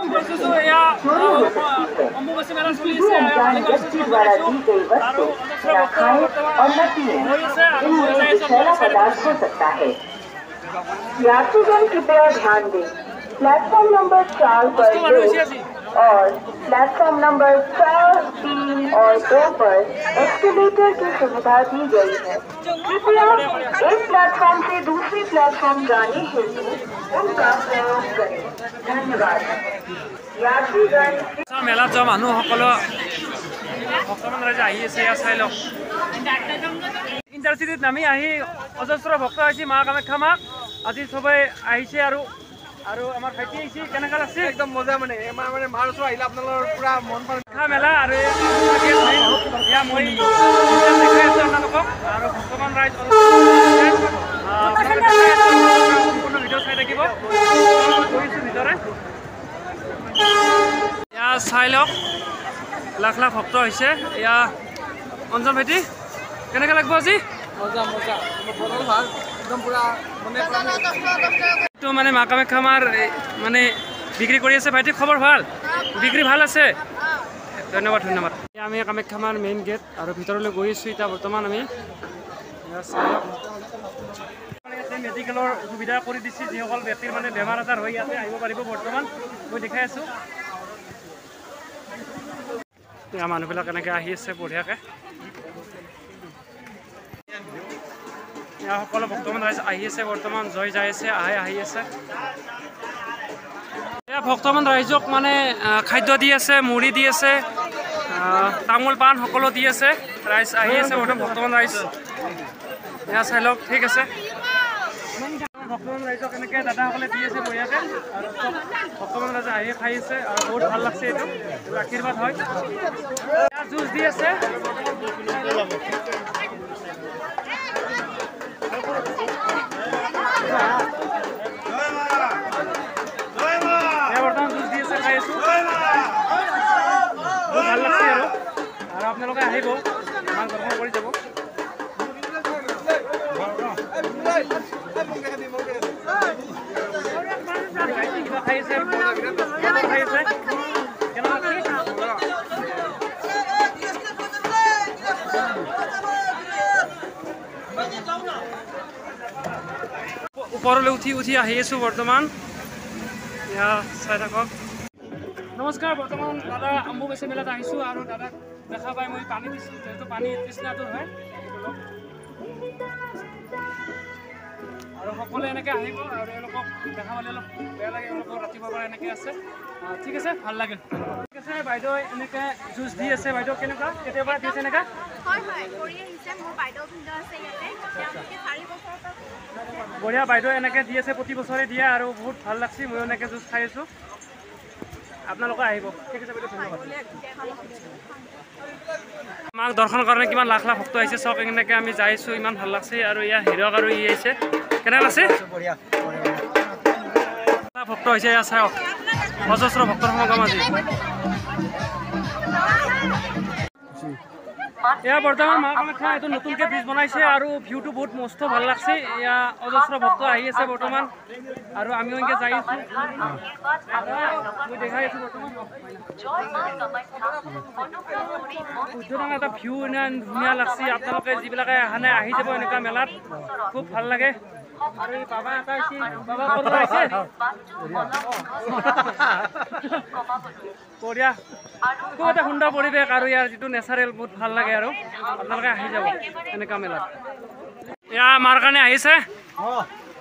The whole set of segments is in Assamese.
अम्बुबासी मेला चलि আছে यात्रीगण कृपया ध्यान दें, प्लेटफॉर्म नंबर 4 पर 2 और प्लेटफॉर्म नंबर 4, 3 और 2 पर एस्केलेटर की सुविधा दी गई है। कृपया एक प्लेटफॉर्म से दूसरी प्लेटफॉर्म जाने हेतु उनका प्रयोग करें। धन्यवाद। यात्रीगण मेला जो মানুহ সকলো ভক্তমান ৰাইজে আহি আছে ইয়া চাই লওক ইণ্টাৰচিটিত নামি আহি অজস্ৰ ভক্ত আহিছে মা কামাখ্যা মাক আজি সবাই আহিছে আৰু আমাৰ ভাইটি আহিছে কেনেকুৱা লাগছে একদম মজা মানে মানে মাৰ ওচৰত আহিলে আপোনালোকৰ পুৰা মন প্ৰাণ মেলা আৰু ইয়া মই দেখাই আছো আপোনালোকক আৰু ভক্তমান ৰাইজ সম্পূৰ্ণ ভিডিঅ' চাই থাকিব গৈছোঁ ভিতৰে ইয়া চাই লওক লাখ লাখ ভক্ত হৈছে ইয়া অঞ্জন ভাইটি কেনেকৈ লাগিব আজি মজা মজা বটল ভাল একদম পুৰা মানে মা কামাখ্যা মাৰ মানে বিক্ৰী কৰি আছে ভাইটি খবৰ ভাল বিক্ৰী ভাল আছে ধন্যবাদ ধন্যবাদ আমি কামাখ্যা মাৰ মেইন গেট আৰু ভিতৰলৈ গৈ আছোঁ এতিয়া বৰ্তমান আমি মেডিকেলৰ সুবিধা কৰি দিছে যিসকল ব্যক্তিৰ মানে বেমাৰ আজাৰ হৈ আছে আহিব পাৰিব বৰ্তমান মই দেখাই আছোঁ মানুহবিলাক এনেকৈ আহি আছে বঢ়িয়াকৈ সকলো ভক্তমান ৰাইজ আহি আছে বৰ্তমান জয় যাই আছে আহি আছে ভক্তমান ৰাইজক মানে খাদ্য দি আছে মুড়ি দি আছে তামোল পাণ সকলো দি আছে ৰাইজ আহি আছে বৰ্তমান ভক্তমান ৰাইজ এয়া চাই লওক ঠিক আছে ভক্তমান ৰাইজক এনেকৈ দাদাসকলে দি আছে বঢ়িয়াকৈ আৰু চব ভক্তমান ৰাইজে আহি খাই আছে আৰু বহুত ভাল লাগছে এইটো আশীৰ্বাদ হয় জুচ দি আছে বৰ্তমান জুচ দি আছে খাই আছোঁ বহুত ভাল লাগছে আৰু আপোনালোকে আহিব আমাক দৰ্শন কৰি যাব ওপৰলৈ উঠি আহি আছোঁ বৰ্তমান এয়া চাই থাকক নমস্কাৰ বৰ্তমান দাদা অম্বুবাচী মেলাত আহিছোঁ আৰু দাদাক দেখা পাই মই পানী দিছোঁ যিহেতু পানী তৃষ্ণাতুৰ হয় আৰু সকলোৱে এনেকৈ আহিব আৰু এওঁলোকক দেখা পালে অলপ বেয়া লাগে এওঁলোকক ৰাতিপুৱাৰ পৰা এনেকৈ আছে ঠিক আছে ভাল লাগিল ঠিক আছে বাইদেউ এনেকৈ জুচ দি আছে বাইদেউ কেনেকুৱা কেতিয়াৰ পৰা দিছে এনেকুৱা বঢ়িয়া বাইদেউ এনেকৈ দি আছে প্ৰতি বছৰে দিয়ে আৰু বহুত ভাল লাগছে ময়ো এনেকৈ জুচ খাই আছোঁ আপোনালোকে আহিব ঠিক আছে বাইদেউ ধন্যবাদ আমাক দৰ্শন কাৰণে কিমান লাখ লাখ ভক্ত আহিছে চাওক এনেকৈ আমি যাই আছোঁ ইমান ভাল লাগছে আৰু ইয়াৰ হিৰক আৰু ই আহিছে কেনেকুৱা লাগছে ভক্ত হৈছে ইয়াৰ চাওক অজস্ৰ ভক্তৰ সমাগম আজি এয়া বৰ্তমান মা কামাখ্যা এইটো নতুনকৈ ব্ৰিজ বনাইছে আৰু ভিউটো বহুত মস্ত ভাল লাগছে এয়া অজস্ৰ ভক্ত আহি আছে বৰ্তমান আৰু আমিও এনেকৈ যাই আছোঁ মই দেখাই আছোঁ বৰ্তমান উদ্বোধন এটা ভিউ ইমান ধুনীয়া লাগছে আপোনালোকে যিবিলাকে অহা নাই আহি যাব এনেকুৱা মেলাত খুব ভাল লাগে আৰু এই বাবা এটা আহিছে বাবা ক'লৈ আহিছে বঢ়িয়া খুব এটা সুন্দৰ পৰিৱেশ আৰু ইয়াৰ যিটো নেচাৰেল বহুত ভাল লাগে আৰু আপোনালোকে আহি যাব এনেকুৱা মেলাত এয়া মাৰ কাৰণে আহিছে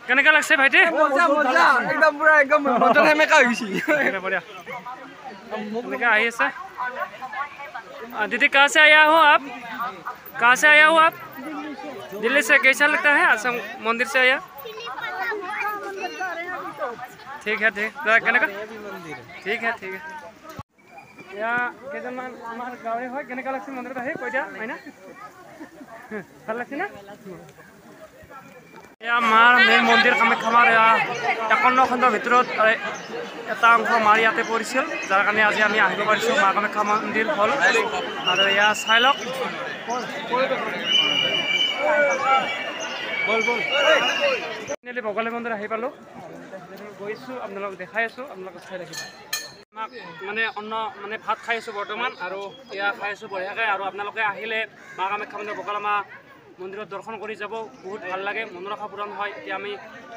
কেনেকুৱা লাগছে ভাইটি একদম পুৰা একদম সেমেকা হৈ গৈছে বঢ়িয়া এনেকৈ আহি আছে दीदी कहाँ से आया हो आप दिल्ली से कैसा लगता है असम मंदिर से आया ठीक है ठीक है या केजनमान आमार गाँवे হয় কেনেকুৱা লাগছে মন্দিৰত আহি কৈ দিয়া হয় না ভাল লাগছে না এয়া মাৰ মেইন মন্দিৰ কামাখ্যা মাৰ 51 খণ্ডৰ ভিতৰত এটা অংশ মাৰ ইয়াতে পৰিছিল যাৰ কাৰণে আজি আমি আহিব পাৰিছোঁ মা কামাখ্যা মন্দিৰ হ'ল আৰু এয়া চাই লওক বগলী মন্দিৰ আহি পালোঁ গৈছোঁ আপোনালোকক দেখাই আছোঁ আপোনালোকক চাই ৰাখিব মানে অন্ন মানে ভাত খাই আছোঁ বৰ্তমান আৰু এয়া খাই আছোঁ বঢ়িয়াকৈ। আৰু আপোনালোকে আহিলে মা কামাখ্যা মন্দিৰ বগলামা মন্দিৰত দৰ্শন কৰি যাব, বহুত ভাল লাগে, মনৰ আশা পূৰণ হয়। এতিয়া আমি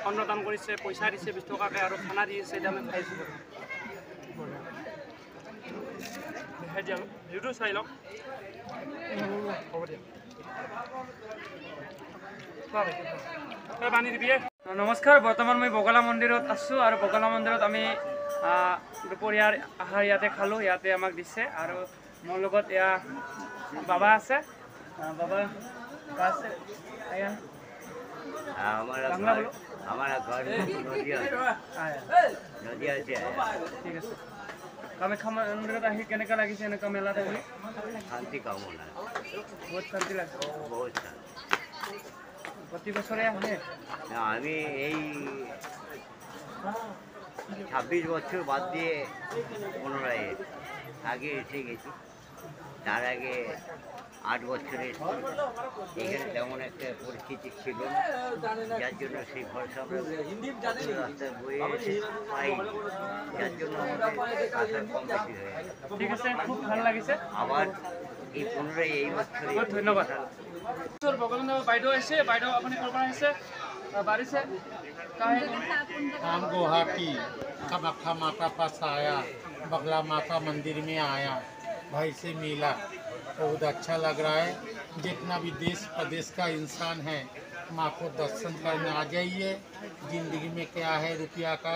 অন্নদান কৰিছে, পইচা দিছে 20 টকাকৈ আৰু খানা দি আছে, এতিয়া আমি খাইছোঁ। দেখাই দিয়া ভিডিঅ'টো চাই লওক। হ'ব দিয়া পানী দিবি। নমস্কাৰ, বৰ্তমান মই বগলা মন্দিৰত আছোঁ আৰু বগলা মন্দিৰত আমি দুপৰীয়াৰ আহাৰ ইয়াতে খালোঁ, ইয়াতে আমাক দিছে। আৰু মোৰ লগত এয়া বাবা আছে, বাবা আছে ঠিক আছে। কামাখ্যা মন্দিৰত আহি কেনেকুৱা লাগিছে এনেকুৱা মেলাত আহি? শান্তি কামনা, বহুত শান্তি লাগছে। বহুত প্রতি বছরে আহে? আমি এই 26 বছর বাদ দিয়ে পুনরায় আগে এসে গেছি। তার আগে 8 বছরে এখানে তেমন একটা পরিস্থিতি ছিল না, যার জন্য সেই ভরসা আমরা রাস্তায় বয়ে এসে পাই, যার জন্য আমাদের আসার কম বেশি হয়ে গেছে। ঠিক আছে, খুব ভালো লাগিছে। আবার এই পুনরায় এই বছরে ধন্যবাদ। বগলা বাইদেউ আহিছে, বাইদেউ আপুনি ক'ৰ পৰা আহিছে? বাঢ়িছে हम गुवाहाटी कामाख्या माता पास आया, बगला माता मंदिर में आया, भाई से मिला, बहुत अच्छा लग रहा है। जितना भी देश प्रदेश का इंसान है माँ को दर्शन करने आ जाइए। जिंदगी में क्या है, रुपया का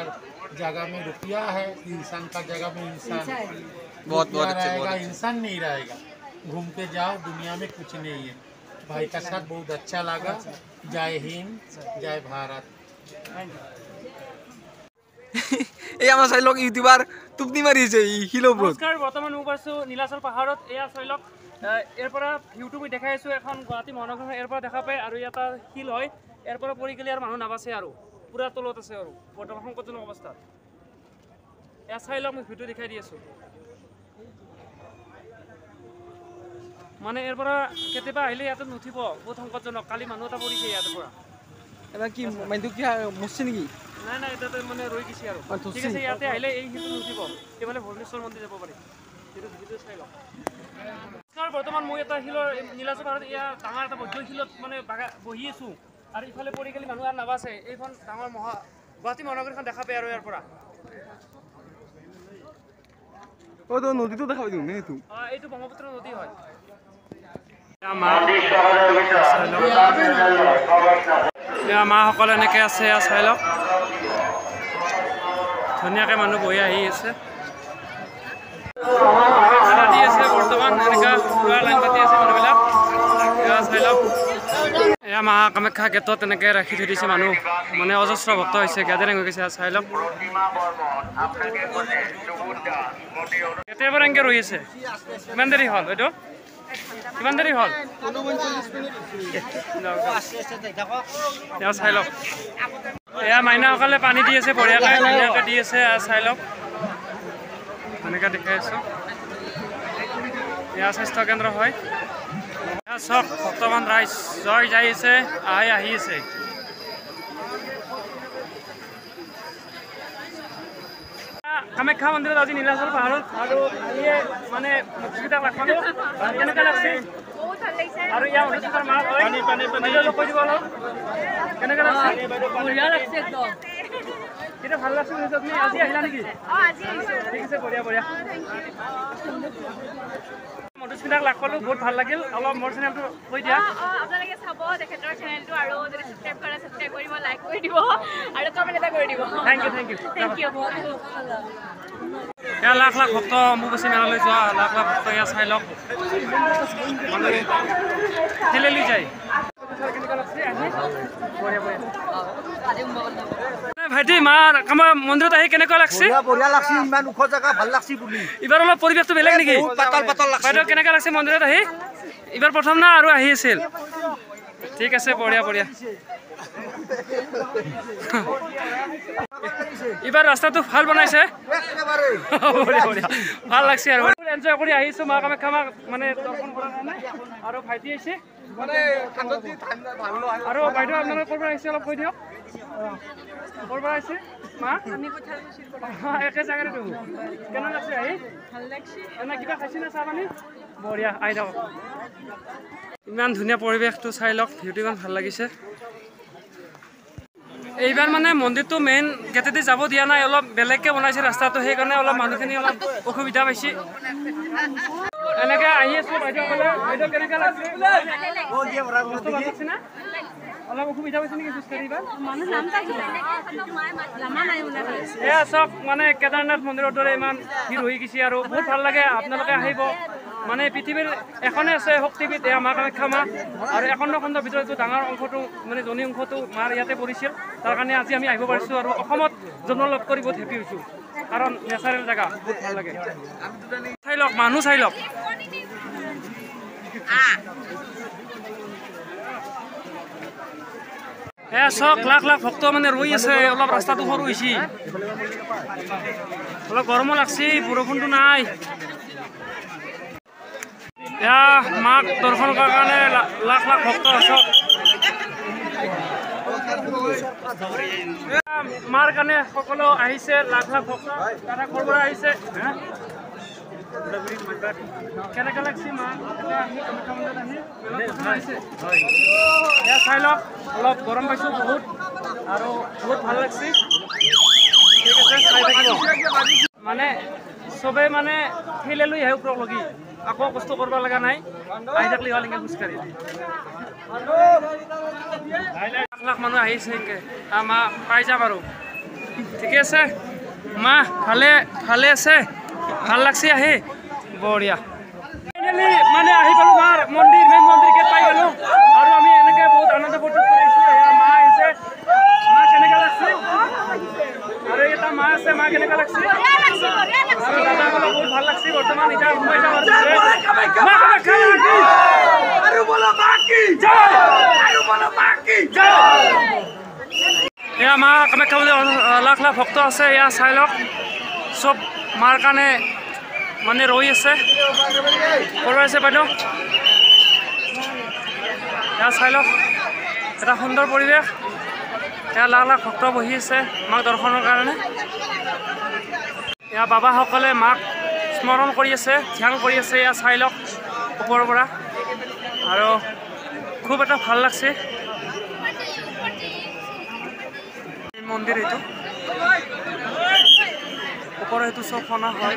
जगह में रुपया है, इंसान का जगह में इंसान बहुत रहेगा, इंसान नहीं रहेगा। घूम के जाओ, दुनिया में कुछ नहीं है। भाई का साथ बहुत अच्छा लगा। जय हिंद, जय भारत। এই আমাৰ চাই লওক ইউটিউবাৰ টুপনি মাৰিছে হিল ওপৰত। নমস্কাৰ, বৰ্তমান মই পাইছোঁ নীলাচল পাহাৰত। এয়া চাই লওক, ইয়াৰ পৰা ভিউটো মই দেখাই আছোঁ। এখন গুৱাহাটী মহানগৰ ইয়াৰ পৰা দেখা পায়, আৰু ইয়াত শিল হয়, ইয়াৰ পৰা পৰি গ'লে আৰু মানুহ নাবাচে, আৰু পূৰা তলত আছে আৰু বৰ্তমান সংকটজনক অৱস্থাত। এয়া চাই লওক, মই ভিডিঅ' দেখাই দি আছোঁ। মানে ইয়াৰ পৰা কেতিয়াবা আহিলে ইয়াতে নুঠিব, বহুত সংকটজনক। কালি মানুহ এটা পৰিছে ইয়াৰ পৰা। এবাৰ কি মাইণ্ডটো কি মৰছে নেকি? নাই নাই, এটা মানে ৰৈ গৈছে আৰু। ঠিক আছে, ইয়াতে আহিলে এই শিলটো নুঠিব, এইফালে ভূৱনেশ্বৰ মন্দিৰ যাব পাৰি। সেইটো ভিডিঅ' চাই লওক। বৰ্তমান মই এটা শিলৰ নীলাচল পাহাৰত এয়া ডাঙৰ এটা বৈদ্য শিলত মানে বহি আছোঁ, আৰু ইফালে পৰি গ'লে মানুহ আৰু নাবাচে। এইখন ডাঙৰ গুৱাহাটী মহানগৰীখন দেখা পায় আৰু ইয়াৰ পৰা। তো নদীটো দেখা পাইছোঁ নে? এইটো ব্ৰহ্মপুত্ৰ নদী হয়। মাসকল এনেকৈ আছে, চাই লওক, ধুনীয়াকৈ মানুহ বহি আহি আছে, খানা দি আছে। বৰ্তমান এনেকুৱা পুৰা লাইন পাতি আছে মানুহবিলাক, এয়া চাই লওক। এয়া মা কামাখ্যা গেটত এনেকৈ ৰাখি থৈ দিছে মানুহ, মানে অজস্ৰ ভক্ত হৈছে, গেদাৰিং হৈ গৈছে। চাই লওক, কেতিয়াৰ পৰা এনেকৈ ৰৈ আছে? কিমান দেৰি হ'ল এইটো? কিমান দেৰি হ'ল? চাই লওক, এয়া মাইনাসকলে পানী দি আছে, বঢ়িয়াকৈ ধুনীয়াকৈ দি আছে। চাই লওক, এনেকৈ দেখাই আছোঁ। এয়া স্বাস্থ্য কেন্দ্ৰ হয়। এয়া চব ভক্তবান ৰাইজ জয় যাই আছে, আহি আছে। কামাখ্যা মন্দিৰত আজি নীলাচল পাহাৰত আৰু আহিয়ে মানে মুক্তিকেইটা ৰাখলোঁ। কেনেকুৱা লাগছে? আৰু ইয়াৰ অনুষ্ঠানৰ মাছ হয়, কৈ দিব অলপ কেনেকুৱা লাগছে? বঢ়িয়া লাগছে একদম। কিন্তু ভাল লাগছে। তুমি আজি আহিলা নেকি? ঠিক আছে, বঢ়িয়া বঢ়িয়া। মধুস্মিতাক লাগ পালোঁ, বহুত ভাল লাগিল। অলপ মোৰ চেনেলটো কৈ দিয়া। আপোনালোকে চাব তেখেতৰ চেনেলটো, আৰু যদি ছাবস্ক্ৰাইব কৰে ছাবস্ক্ৰাইব কৰিব, লাইক কৰি দিব, আৰু কমেণ্ট এটা কৰি দিব। Thank you, thank you, thank you. এয়া লাখ লাখ ভক্ত অম্বুবাচী মেলালৈ যোৱা, লাখ লাখ ভক্ত এয়া চাই লওক, ঠেলেলি যায়। ভাইটি, মা কামাখ্যা মন্দিৰত আহি কেনেকুৱা লাগছে? বঢ়িয়া লাগছে, ইমান ওখ জেগা, ভাল লাগছে বুলি। এইবাৰ অলপ পৰিৱেশটো বেলেগ নেকি? পাতল পাতল লাগছে। বাইদেউ কেনেকুৱা লাগছে মন্দিৰত আহি? এইবাৰ প্ৰথম না আৰু আহি আছিল? ঠিক আছে, বঢ়িয়া বঢ়িয়া। এইবাৰ ৰাস্তাটো ভাল বনাইছে, ভাল লাগছে আৰু এনজয় কৰি আহিছোঁ মা কামাখ্যা মাক মানে দৰ্শন কৰাৰ কাৰণে। আৰু ভাইটি আহিছে, আৰু বাইদেউ আপোনালোকে ক'ৰ পৰা আহিছে অলপ কৈ দিয়ক ক'ৰ পৰা আহিছে মা একে জাগাতে দেখোন কেনে লাগছে আহি ভাল লাগছে এনে কিবা খাইছে না চাহ পানী বঢ়িয়া আহি থাকক ইমান ধুনীয়া পৰিৱেশটো চাই লওক ভিউটো ইমান ভাল লাগিছে এইবাৰ মানে মন্দিৰটো মেইন গেটেদি যাব দিয়া নাই অলপ বেলেগকৈ বনাইছে ৰাস্তাটো সেইকাৰণে অলপ মানুহখিনি অলপ অসুবিধা পাইছে এনেকৈ আহি আছোঁ বাইদেউসকলে বাইদেউ কেনেকৈ লাগছে না অলপ অসুবিধা পাইছে নেকি খোজকাঢ়ি এয়া চব মানে কেদাৰনাথ মন্দিৰৰ দৰে ইমান ভিৰ হৈ গৈছে আৰু বহুত ভাল লাগে আপোনালোকে আহিব মানে পৃথিৱীৰ এখনে আছে শক্তিপীঠ এয়া মা কামাখ্যা মা আৰু এখণ্ডৰ ভিতৰত ডাঙৰ অংশটো মানে জনী অংশটো মাৰ ইয়াতে পৰিছিল তাৰ কাৰণে আজি আমি আহিব পাৰিছোঁ আৰু অসমত জন্ম লাভ কৰি বহুত হেপী হৈছোঁ কাৰণ নেচাৰেল জেগা বহুত ভাল লাগে চাই লওক মানুহ চাই লওক চক লাখ লাখ ভক্ত মানে ৰৈ আছে অলপ ৰাস্তাটো সৰু হৈছে অলপ গৰমো লাগছে বৰষুণটো নাই এয়া মাক দৰ্শন কৰাৰ কাৰণে লাখ লাখ ভক্ত আছে মাৰ কাৰণে সকলো আহিছে লাখ লাখ ভক্ত দাদা ক'ৰ পৰা আহিছে কেনেকৈ লাগছে মা এয়া চাই লওক অলপ গৰম পাইছোঁ বহুত আৰু বহুত ভাল লাগছে ঠিক আছে চাই থাকিব মানে চবেই মানে শিলে লৈ আহে ওপৰক লগি আকৌ কষ্ট কৰিব লগা নাই আহি থাকিলে হ'ল এনেকৈ খোজকাঢ়ি লাখ লাখ মানুহ আহিছে এনেকৈ মা পাই যাম আৰু ঠিকে আছে মা ভালে ভালে আছে ভাল লাগছে আহি বঢ়িয়া মানে আহি পালোঁ মাৰ মন্দিৰ মেইন মন্দিৰ গেট পাই গ'লোঁ আৰু আমি এনেকৈ বহুত আনন্দ ফূৰ্তি কৰিছোঁ মা আহিছে মা কেনেকৈ লাগছে আৰু এটা মা আছে মা কেনেকৈ লাগছে আৰু দাদাসকলক বহুত ভাল লাগছে বৰ্তমান এতিয়া সোমাই যাব এয়া মা কামাখ্যা বুলি লাখ লাখ ভক্ত আছে এয়া চাই লওক চব মাৰ কাৰণে মানে ৰৈ আছে ক'ৰ আছে বাইদেউ এয়া চাই লওক এটা সুন্দৰ পৰিৱেশ এয়া লাখ লাখ ভক্ত বহি আছে মাক দৰ্শনৰ কাৰণে এয়া বাবাসকলে মাক স্মৰণ কৰি আছে ধ্যান কৰি আছে এয়া চাই লওক ওপৰৰ পৰা আৰু খুব এটা ভাল লাগছে মন্দিৰ এইটো ওপৰৰ সেইটো চব সোণা হয়